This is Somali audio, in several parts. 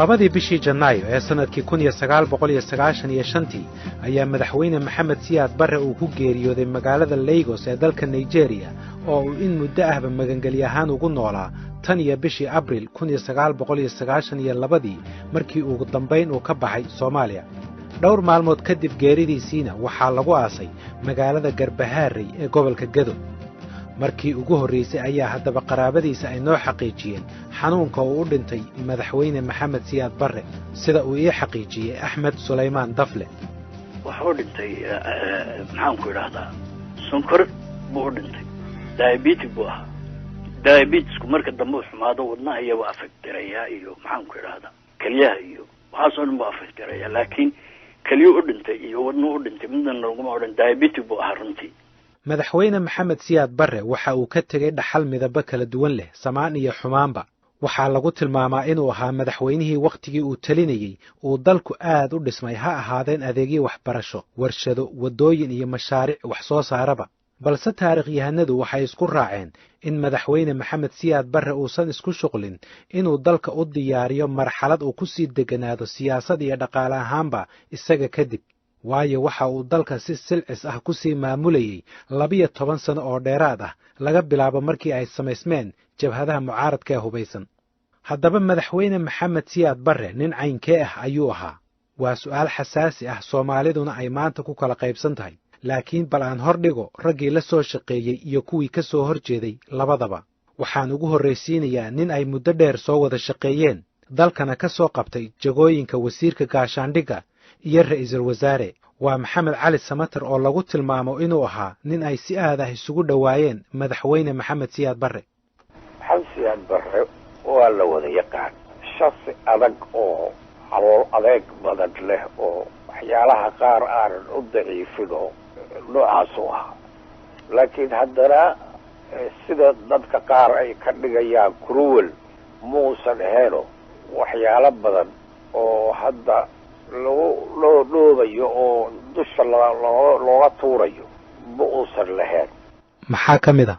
labadii bishii Janaayo ee sanadkii 1995 ayaa madaxweyne Maxamed Siyaad Barre uu ku geeriyooday magaalada Lagos ee dalka Nigeria oo uu in muddo ahba magangali ahaan ugu noolaa tan iyo bishii Abriil 1992 markii ugu dambayn uu ka baxay Soomaaliya. dhowr maalmood kadib geeridiisiina waxaa lagu aasay magaalada Garbaharey ee gobolka Gedo. markii ugu horreysay ayaa haddaba qaraabadiisa ay noo xaqiijiyeen xanuunka uu u dhintay madaxweyne Maxamed Siyaad Barre sida uu ii xaqiijiyey Axmed Suleymaan Dafle. wuxuu dhintay maxaan ku idhaahdaa sonkor buu dhintay diabetes buu ahaa diabetesku marka dambe uu xumaado wadnaha iyo afagtiraya iyo maxaan ku idhaahdaa kaliyaha iyo waxaasoo dhan buu afagtiraya laakiin kaliyo u dhintay iyo wadnuhu u dhintay midna laguma odhan diabetes buu ahaa runtii. madaxweyne Maxamed Siyaad Barre waxa uu ka tegey dhaxal midaba kala duwan leh samaan iyo xumaanba. waxaa lagu tilmaamaa inuu ahaa madaxweynihii wakhtigii uu talinayey uu dalku aad u dhismay ha ahaadeen adeegyo waxbarasho warshado waddooyin iyo mashaariic wax soo saaraba. balse taariikhyahanadu waxay isku raaceen in madaxweyne Maxamed Siyaad Barre uusan isku shuqlin inuu dalka u diyaariyo marxalad uu ku sii deganaado siyaasad iyo dhaqaale ahaanba isaga kadib. waayo waxa uu dalka si silcis ah ku sii maamulayey 12 sano oo dheeraad ah laga bilaabo markii ay samaysmeen jabhadaha mucaaradka ee hubaysan. haddaba madaxweyne Maxamed Siyaad Barre nin caynkee ah ayuu ahaa? waa su'aal xasaasi ah Soomaaliduna ay maanta ku kala qaybsan tahay. laakiin bal aan hor dhigo raggii la soo shaqeeyey iyo kuwii ka soo horjeeday labadaba. waxaan ugu horraysiinayaa nin ay muddo dheer soo wada shaqeeyeen dalkana ka soo qabtay jagooyinka wasiirka gaashaandhigga iyo ra'iisul wasaare. waa Maxamed Cali Samatar oo lagu tilmaamo inuu ahaa nin ay si aad ah isugu dhowaayeen madaxweyne Maxamed Siyaad Barre. Maxamed Siyaad Barre waa la wada yaqaan shakhsi adag oo calool adeeg badan leh oo waxyaalaha qaar aanan u daciifino noocaas u ahaa. laakiin haddana sida dadka qaar ay ka dhigayaan cruel muusan ahayn waxyaalo badan oo hadda loo dhoobayo oo dusha looga tuurayo ma uusan lahayn. maxaa ka mid ah?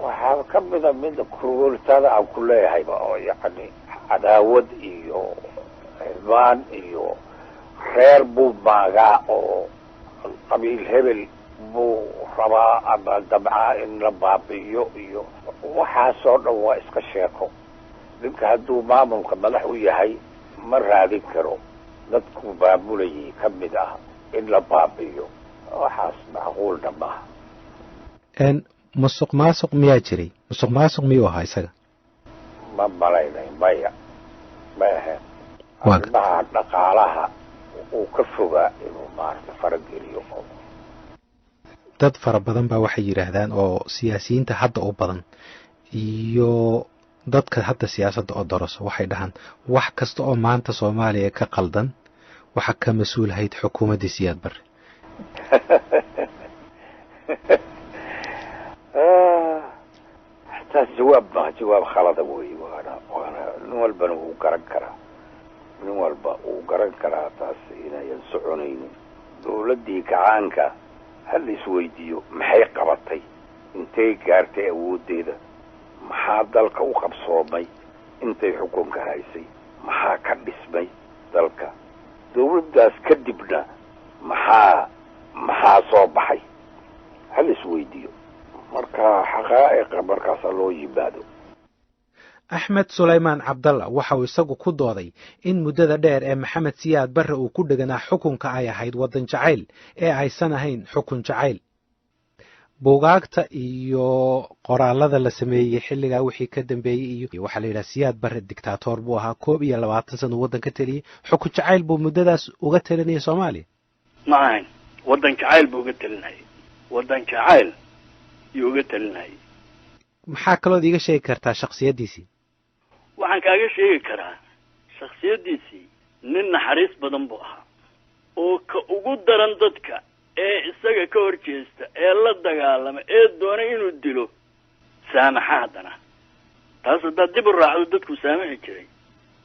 waxaa ka mid a midda crueltada aan ku leeyahayba oo yacni cadaawad iyo irmaan iyo reer buu maagaa oo qabiil hebel buu rabaa ama dabcaa in la baabi'iyo iyo waxaasoo dhan waa iska sheeko. ninka hadduu maamulka madax u yahay ma raadin karo dadku maamulayay ka mid ah in la baabi'iyo. waxaas macquulna maaha. musuq maasuq miyaa jiray? musuq maasuq miyuu ahaa isaga? ma malaynay maya ma ahayn. arrimaha dhaqaalaha uu ka fogaa inuu maarta farageliyo. dad fara badan baa waxay yidhaahdaan oo siyaasiyiinta hadda u badan iyo dadka hadda siyaasadda oo daraso waxay dhahaan wax kasta oo maanta Soomaaliya ka qaldan waxa ka mas'uulahayd xukuumadda Siyaad Barre. jawaab khalada weeye waana nin walbana wuu garan karaa. nin walba uu garan karaa taas inayan soconaynin. dowladdii gacaanka hal isweydiiyo maxay qabatay intay gaartay awooddeeda maxaa dalka u qabsoomay intay xukunka haysay maxaa ka dhismay dalka dowladdaas kadibna maxaa soo baxay hal isweydiiyo marka xaqaa'iqa markaasa loo yimaado. Axmed Suleymaan Cabdalla waxa uu isagu ku dooday in muddada dheer ee Maxamed Siyaad Barre uu ku dheganaa xukunka ay ahayd waddan jacayl ee aysan ahayn xukun jacayl. buugaagta iyo qoraalada la sameeyey xilligaa wixii ka dambeeyey iyo waxaa la yidhaha Siyaad Barre dictator buu ahaa 22 sano waddan ka taliyey. xukun jacayl buu muddadaas uga talinayay Soomaaliya? ma ahayn waddan jacayl buu uga talinayay. waddan jacayl yuu uga talinayay. maxaa kalood iiga sheegi kartaa shakhsiyaddiisii? waxaan kaaga sheegi karaa shakhsiyaddiisii nin naxariis badan buu ahaa oo ka ugu daran dadka ee isaga ka hor jeesta ee la dagaalama ee doona inuu dilo saamaxa haddana. taas haddaad dib u raacdo dadku saamaxi jiray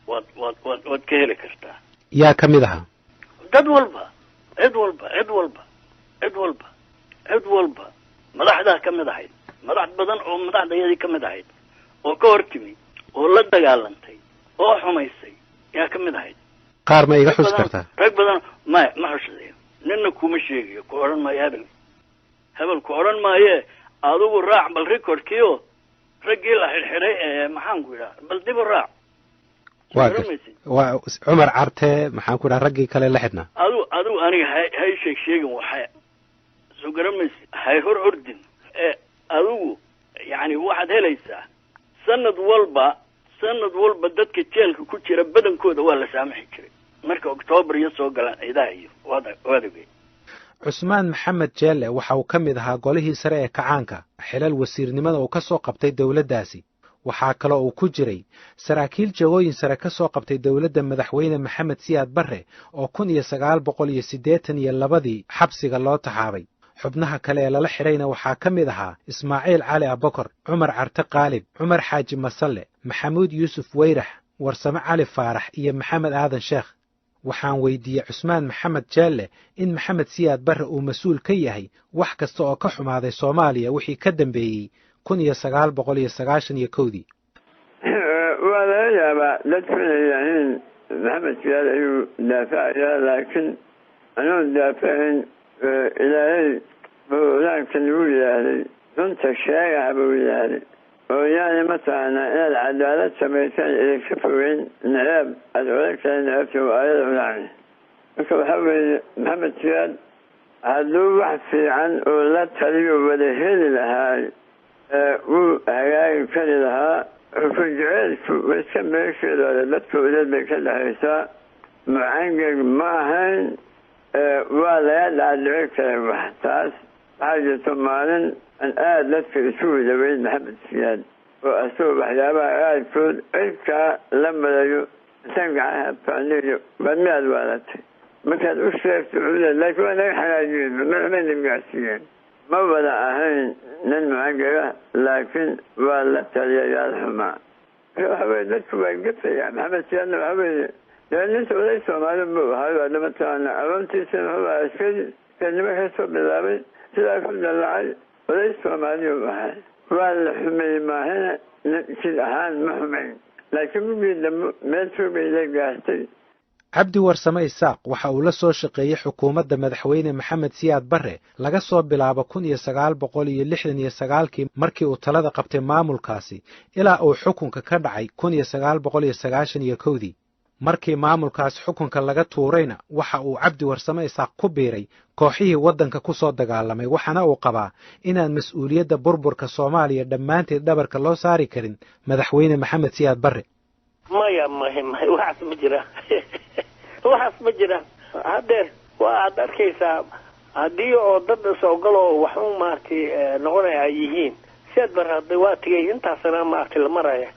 waad ka heli kartaa. yaa ka mid ahaa? dad walba cid walba madaxdaa ka mid ahayd. madax badan oo madaxdayadii ka mid ahayd oo ka hor timi oo la dagaalantay oo xumaysay yaa ka mid ahayd qaar ma iga xus kartaa rag badan ma xushadayo ninna kuma sheegayo ku odhan maayo hebel ku odhan maaye adigu raac bal recordkiio raggii la xidhxidhay maxaan ku idhaha bal dib u raac waa cumar carte maxaan ku idhaha raggii kale la xidhnaa adigu aniga hay sheegin waxa soo garamaysi hay hor ordin adigu yani waxaad helaysaa sanad walba dadka jeelka ku jira badankooda waa la saamaxi jiray marka October iyo soo galaan ciidaha iyo wadagay cusmaan maxamed jeelle waxa uu ka mid ahaa golihii sare ee kacaanka xilal wasiirnimada uu ka soo qabtay dawladdaasi waxaa kaloo uu ku jiray saraakiil jagooyin sare ka soo qabtay dawladda madaxweyne maxamed siyaad barre oo 1982 xabsiga loo taxaabay xubnaha kale ee lala xidhayna waxaa ka mid ahaa ismaaciil cali abakar cumar carte qaalib cumar xaaji masalle maxamuud yuusuf weyrax warsame cali faarax iyo maxamed aadan sheekh waxaan weydiiyey cusmaan maxamed jeelle in maxamed siyaad barre uu mas-uul ka yahay wax kasta oo ka xumaaday soomaaliya wixii ka dambeeyey 1991 waa laga yaabaa dadku inay yidhaahiin maxamed siyaad ayuu daafacayaa laakiin anuu daafacayn ilaahay buu olaanka lagu yidhaahday runta sheegaha buu yidhaahday oo yani mataqaanaa inaad cadaalad samaysaan idinka fogeyn naceeb aada odagtahay naceebta waa aayada ulacni marka waxaa weeye maxamed siyaad hadduu wax fiican oo la taliyo wada heli lahaay wuu hagaagi kari lahaa xukunjaceelku iska meesheedooda dadka uleed bay ka dhexaysaa macangeg ma ahayn waa laga dhaadhici karay wax taas waxaa jirto maalin an aada dadka isu wadaweyn maxamed siyaad oo asagoo waxyaabaha aadkood cirkaa la marayo intaan gacaha faaniyo baad miyaad waalatay markaad u sheegto cuda laakiin waa naga xanaajiyeen maxmayna gaarsiiyeen ma wada ahayn nin macangega laakiin waa la taliyayaal xumaa waxa weye dadku waa gafaya maxamed siyaadna waxa weeye dee ninta oday soomaali buu ahay waada mataqaana aroontiisana wuxuu ahaa askari kadnimo ka soo bilaabay sidaa ku dallacay oday soomaali u ahay waa la xumeeyey maahana sid ahaan ma xumayn laakiin mugii dambe meel foogay la gaartay cabdi warsame isaaq waxa uu la soo shaqeeyey xukuumadda madaxweyne maxamed siyaad barre laga soo bilaabo 1969 markii uu talada qabtay maamulkaasi ilaa uu xukunka ka dhacay 1991 markii maamulkaas xukunka laga tuurayna waxa uu cabdi warsame isaaq ku biiray kooxihii waddanka ku soo dagaalamay waxaana uu qabaa inaan mas-uuliyadda burburka Soomaaliya dhammaanteed dhabarka loo saari karin madaxweyne maxamed siyaad barre maya waxaas ma jira haddeer waaad arkaysaa haddii oo dad soogaloo wax u maaragtay noqonaya ay yihiin siyaad barre hadda waa tigay intaasna maaragtay la maraya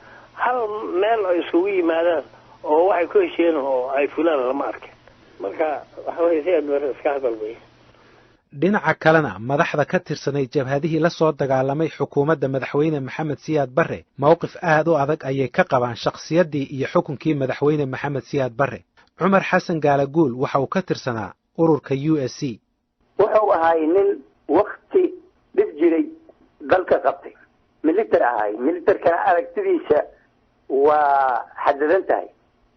hal meel ay isugu yimaadaan oo waxay ku hesheen oo ay fulaan lama arkin marka waxa weeye siyaad barre iska hadal wey dhinaca kalena madaxda ka tirsanay jabhadihii la soo dagaalamay xukuumadda madaxweyne maxamed siyaad barre mowqif aad u adag ayay ka qabaan shakhsiyaddii iyo xukunkii madaxweyne maxamed siyaad barre cumar xasan gaalaguul waxa uu ka tirsanaa ururka USC wuxuu ahay nin waqti dhib jiray dalka qabtay militar ahay militarkana aragtidiisa waa xadadan tahay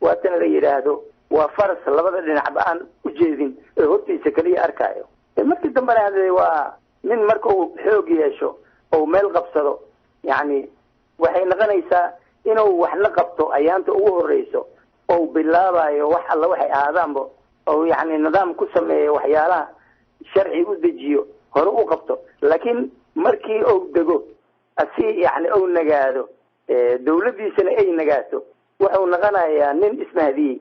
waatan la yidhaahdo waa faras labada dhinacba aan u jeedin ee hortiisa kaliya arkaayo markii dambena waa nin marka uu xoog yeesho oo meel qabsado yani waxay noqonaysaa inuu wax la qabto ayaanta ugu horeyso oo bilaabayo wax alla waxay aadaanba oo yani nidaam ku sameeyo waxyaalaha sharci u dejiyo hore u qabto laakiin markii uu dego asi yani uu nagaado dawladdiisana ay nagaato wuxuu noqonayaa nin ismahdiyey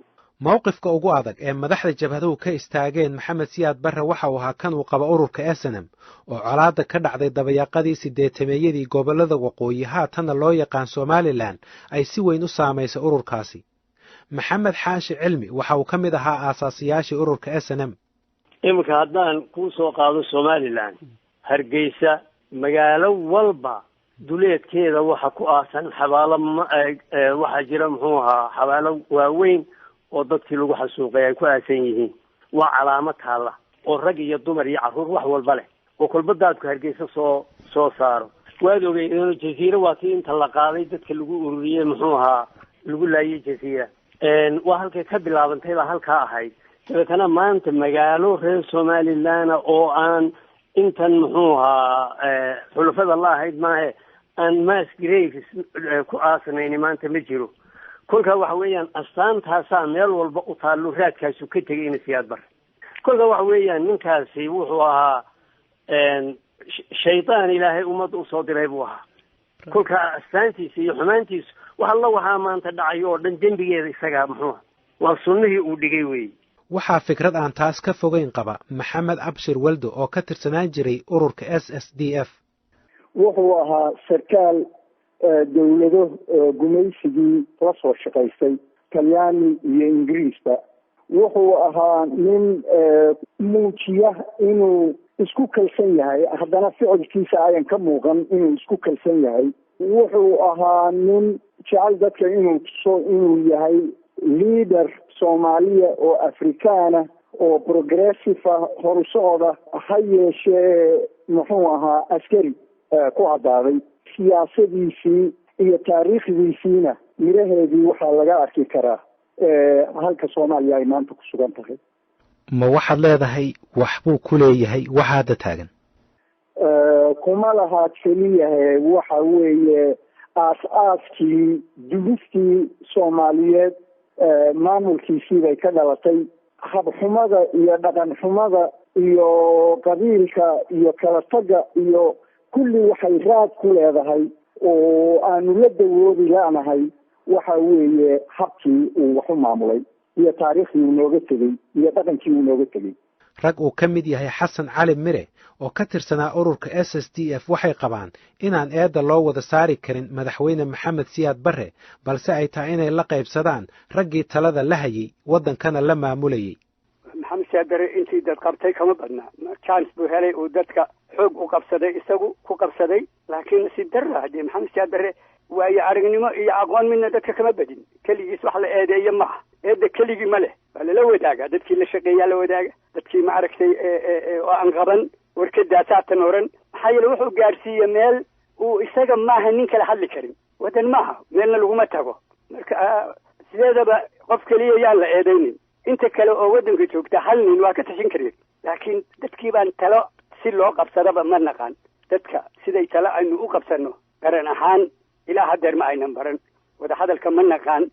mowqifka ugu adag ee madaxda jabhaduhu ka istaageen maxamed siyaad barre waxa uu ahaa kan uu qaba ururka SNM oo colaadda ka dhacday dabayaaqadii 80-meeyadii gobollada waqooyi haatanna loo yaqaan Somaliland ay si weyn u saamaysay ururkaasi maxamed xaashi cilmi waxa uu ka mid ahaa aasaasiyaashii ururka SNM iminka haddaan ku soo qaado Somaliland Hargeysa magaalo walba duleedkeeda waxa ku aasan xabaalo waxa jira muxuu ahaa xabaalo waaweyn oo dadkii lagu xasuuqay ay ku aasan yihiin waa calaamad taala oo rag iyo dumar iyo carruur wax walba leh oo kolba daadku Hargeysa soo saaro waad ogay in jasiiro waa tii inta la qaaday dadka lagu ururiyay muxuu ahaa lagu laayay jasiira waa halkay ka bilaabantay baa halkaa ahayd dabeetana maanta magaalo reer somaliland oo aan intan muxuu ahaa xulafada la ahayd maahe aan mass graves ku aasnayni maanta ma jiro kolka waxa weeyaan astaantaasaa meel walba u taallo raadkaasu ka tegay ina Siyaad Barre kolka waxa weeyaan ninkaasi wuxuu ahaa shaydaan ilaahay ummadda usoo diray buu ahaa kolka astaantiisa iyo xumaantiisa wax alla waxaa maanta dhacay oo dhan dembigeeda isagaa muxuu waa sunnihii uu dhigay weeye waxaa fikrad aan taas ka fogeyn qaba maxamed abshir waldo oo ka tirsanaan jiray ururka SSDF wuxuu ahaa sarkaal dawlado gumaysigii la soo shaqaystay talyaani iyo ingiriisba wuxuu ahaa nin muujiya inuu isku kalsan yahay haddana ficilkiisa ayan ka muuqan inuu isku kalsan yahay wuxuu ahaa nin jecel dadka inuu tuso inuu yahay leader soomaaliya oo afrikaana oo progressive ah horusocda ha yeeshee muxuu ahaa askari ku cadaaday siyaasadiisii iyo taariikhdiisiina miraheedii waxaa laga arki karaa halka soomaaliya ay maanta ku sugan tahay ma waxaad leedahay waxbuu ku leeyahay waxa hadda taagan kuma lahaa keliyahe waxa weeye aas-aaskii dugistii soomaaliyeed maamulkiisii bay ka dhalatay habxumada iyo dhaqan xumada iyo qabiilka iyo kala taga iyo kulli waxay raad ku leedahay oo aanu la dawoodi la'nahay waxa weeye habkii uu wax u maamulay iyo taariikhdii uu nooga tegey iyo dhaqankii uu nooga tegey rag uu ka mid yahay xasan cali mire oo ka tirsanaa ururka SSDF waxay qabaan inaan eedda loo wada saari karin madaxweyne maxamed siyaad barre balse ay tahay inay la qaybsadaan raggii talada la hayay waddankana la maamulayay maxamed siyaad barre intii dad qabtay kama badna chance buu helay uu dadka xoog u qabsaday isagu ku qabsaday laakiin si darra haddii maxamed siyaad barre waayo aragnimo iyo aqoon midna dadka kama badin keligiis wax la eedeeyo ma aha eedda keligii ma leh waa lala wadaaga dadkii la shaqeeyaa la wadaaga dadkii ma aragtay oo aan qaban warkadaasaatan oran maxaa yeele wuxuu gaadhsiiye meel uu isaga maaha nin kala hadli karin waddan maaha meelna laguma tago marka sideedaba qof keliya yaan la eedaynin inta kale oo waddanka joogta hal nin waa ka tashin kareen laakiin dadkii baan talo si loo qabsadaba ma naqaan dadka siday talo aynu u qabsanno garan ahaan ilaa hadeer ma aynan baran wadahadalka ma naqaan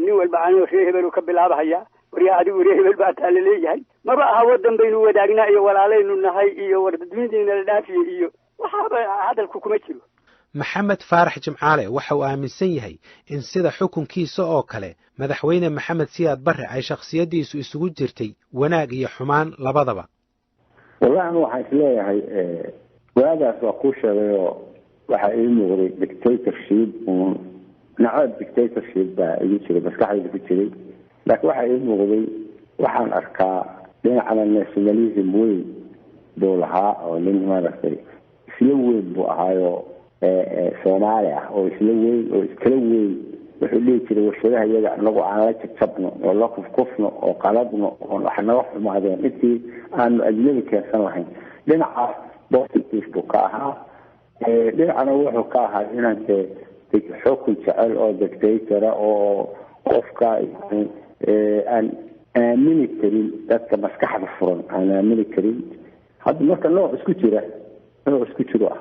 nin walba anoo reer hebel ka bilaabahaya waryaa adigu reer hebel baa taa laleeyahay maba aha waddan baynu wadaagnaa iyo walaalaynu nahay iyo wardadweydiina la dhaafiye iyo waxaaba hadalku kuma jiro maxamed faarax jimcaale waxa uu aaminsan yahay in sida xukunkiisa oo kale madaxweyne maxamed siyaad barre ay shakhsiyaddiisu isugu jirtay wanaag iyo xumaan labadaba wallahi anu waxaan isleeyahay waagaas waa kuu sheegayoo waxaa ii muuqday dictatorship nacab dictatorship baa igu jiray maskaxdayda ku jiray laakiin waxaa ii muuqday waxaan arkaa dhinacana nationalism weyn buu lahaa oo nin maaragtay isla weyn buu ahaayo soomaali ah oo isla weyn oo iskala weyn wuxuu dhihi jiray warshadaha iyaga anagu aan la jabjabno oo la kufkufno oo qaladno oo wax naga xumaadeen intii aanu ajnabi keensan lahayn dhinacaas positive buu ka ahaa dhinacana wuxuu ka ahaa inaante xukun jecel oo dictatora oo qofka aan aamini karin dadka maskaxda furan aan aamini karin hadda marka nooc isku jiro ah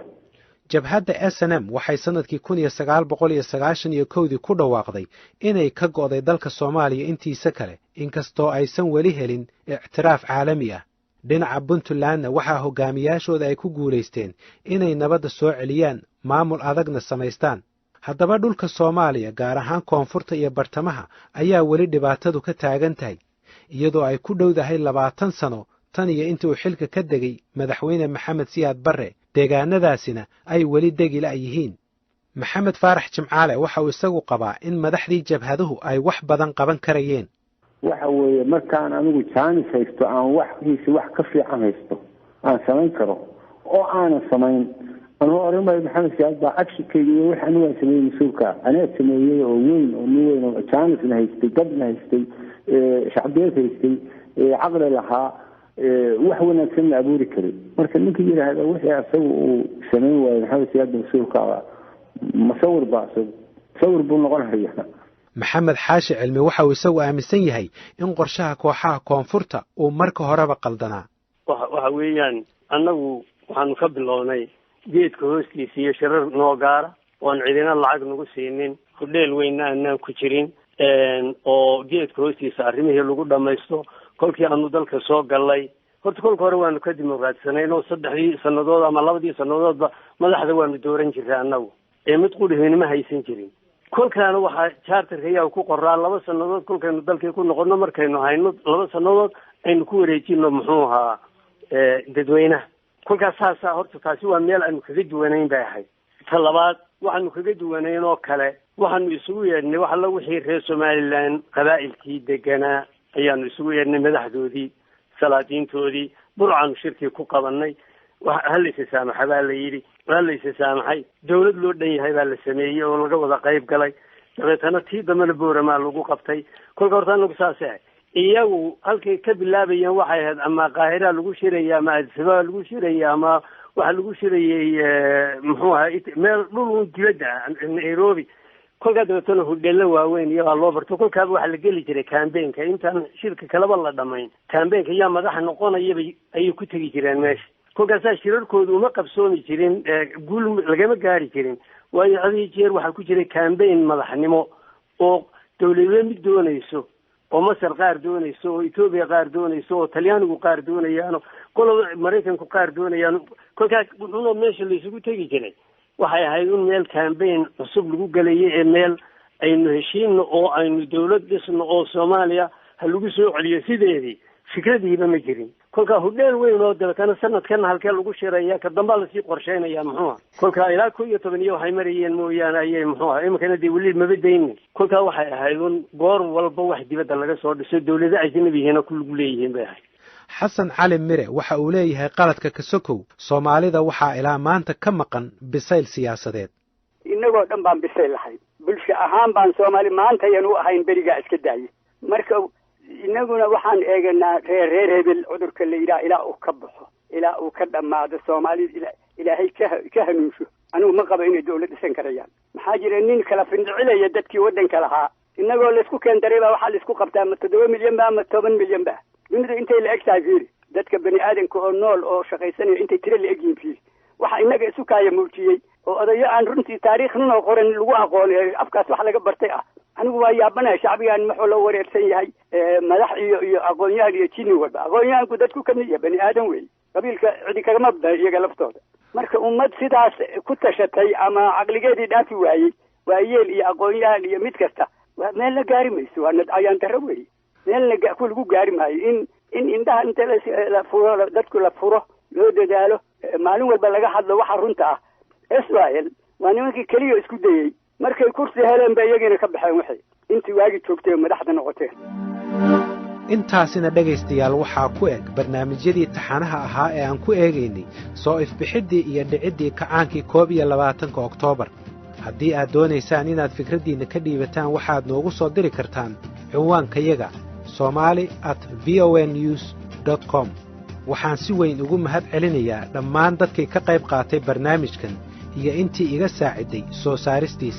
jabhadda SNM waxay sanadkii 1991 ku dhawaaqday inay ka go'day dalka Soomaaliya intiisa kale inkastoo aysan weli helin ictiraaf caalami ah dhinaca Puntlandna waxaa hogaamiyaashooda ay ku guuleysteen inay nabadda soo celiyaan maamul adagna samaystaan haddaba dhulka Soomaaliya gaar ahaan koonfurta iyo bartamaha ayaa weli dhibaatadu ka taagan tahay iyadoo ay ku dhowdahay 20 sano tan iyo intii uu xilka ka degay madaxweyne maxamed siyaad barre deegaanadaasina ay weli degi la yihiin maxamed faarax jimcaale waxa uu isagu qabaa in madaxdii jabhaduhu ay wax badan qaban karayeen waxa weeye markaan anigu jaanis haysto aan wax ka fiican haysto aan samayn karo oo aanan samayn anuu oranay maxamed siyaad baa actionkayga iyo wax anigu aan sameeyey mas-uulka anaa sameeyey oo weyn oo nin weyn oo jaanisna haystay dadna haystay shacbiyad haystay caqli lahaa wax wanaagsan la abuuri karay marka ninka yiraahdo wixii asagu uu sameyn waayay maxamed siyaad mas-uulka masawir buu noqon hayaa maxamed xaashi cilmi waxa uu isagu aaminsan yahay in qorshaha kooxaha koonfurta uu marka horeba qaldanaa waxa weeyaan annagu waxaanu ka bilownay geedka hoostiisa iyo shirar noo gaara oon cidina lacag nagu siinin hudheel weynna aanaan ku jirin oo geedka hoostiisa arrimihii lagu dhamaysto kolkii aanu dalka soo gallay horta kolka hore waanu ka dimuqraadisanayn oo 3 sannadood ama 2 sannadoodba madaxda waanu dooran jiray annagu mid qudhiinima haysan jirin kolkaana waxaa charterka ayaa ku qoraa 2 sannadood kolkaynu dalkii ku noqono markaynu hayno 2 sannadood aynu ku wareejino muxuu ahaa dadweynaha kolkaas saasa horta taasi waa meel aanu kaga duwanayn bay ahayd ta labaad waxaanu kaga duwanayn oo kale waxaanu isugu yeedhnay wax alla wixii reer Somaliland qabaa'ilkii deganaa ayaanu isugu yeedhnay madaxdoodii salaadiintoodii burcaanu shirkii ku qabanay halaysa saamaxa baa la yidhi halaysa saamaxay dawlad loo dhan yahay baa la sameeyey oo laga wada qayb galay dabeetana tii dambena booramaa lagu qabtay kolka horta anagu saasay iyagu halkay ka bilaabayeen waxay ahayd ama qaahira lagu shiraya ama adisababa lagu shiraya ama waxa lagu shirayay muxuu ahaa meel dhul dibadda Nairobi kolka dabeetana hudheelo waaweyn iyo loo barto kolkaaba waxa la geli jiray campaign-ka intaan shirka kalaba la dhamayn campaign-ka yaa madaxa noqonaya ay ku tagi jireen meesha kolkaas shirarkoodu uma qabsoomi jirin guul lagama gaari jirin waayo hadii jeer waxa ku jiray campaign madaxnimo oo dawladda mid doonayso oo Masar qaar doonayso oo Ethiopia qaar doonayso oo Talyaanigu qaar doonayaan qolada Mareykanku qaar doonayaan kolkaas wuxuu meesha la isugu tagi jiray waxay ahayd in meel campaign cusub lagu galayay ee meel aynu heshiino oo aynu dawlad dhisno oo Soomaaliya ha lagu soo celiyo sideedii fikradiiba ma jirin kolka hudheel weyn oo dabeetana sanadkan halkee lagu shiraya ka damba la sii qorsheynaya muxuu kolka ilaa 11 iyo waxay marayeen mooyaan ayay muxuu imkana dii wali mabadaynin kolka waxay ahayd in goor walba wax dibadda laga soo dhiso dawladda ajnabiga ku lagu leeyihiin bay ahayd xasan cali mire waxa uu leeyahay qaladka ka sokow Soomaalida waxa ilaa maanta ka maqan bisayl siyaasadeed inagoo dhan baan bisayl lahayn bulsho ahaan baan Soomaali maanta ayaan u ahayn beriga iska daayay marka inaguna waxaan eeganaa reer hebel cudurka la yiraahdo ilaa uu ka baxo ilaa uu ka dhamaado Soomaalida ilaahay ka hanuunsho anigu ma qabo inay dawlad dhisan karayaan maxaa jira nin kala findicilaya dadkii wadanka lahaa inagoo la isku keendaray baa waxa la isku qabtaa 7 milyan ama 10 milyan ba dunida intay la egtahay fiiri dadka bani aadanka oo nool oo shaqaysanaya intay tiro la egyihiin fiiri waxa inaga isu kaaya muujiyay oo odayo aan runtii taariikhna oo qoran lagu aqoonay afkaas wax laga bartay anigu waa yaabanahay shacbigan maxuu loo wareersan yahay madax iyo aqoonyahan iyo jinni walba aqoonyahanku dadku ka mid yahay bani aadan weey qabiilka cidi kagama badna iyaga laftooda marka ummad sidaas ku tashatay ama caqligeedii dhaafi waayey waayeel iyo aqoonyahan iyo mid kasta waa meel la gaari mayso waa ayaan daro weey meel ku lagu gaari maayo in indhaha inta la furo dadku la furo loo dadaalo maalin walba laga hadlo waxa runta ah Israel waa nimankii kaliya isku dayay markay kursi heleen bay iyagina ka baxeen waxay intii waagi joogtay madaxda noqoteen intaasina dhagaystayaal waxaa ku eg barnaamijyadii taxanaha ahaa ee aan ku eegaynay soo ifbixidii iyo dhicidii kacaankii 21 Oktoobar haddii aad doonaysaan inaad fikraddiina ka dhiibataan waxaad noogu soo diri kartaan cinwaankayaga somali@voanews.com waxaan si weyn ugu mahad celinayaa dhammaan dadkii ka qayb qaatay barnaamijkan iyo intii iga saaciday soo saaristiisa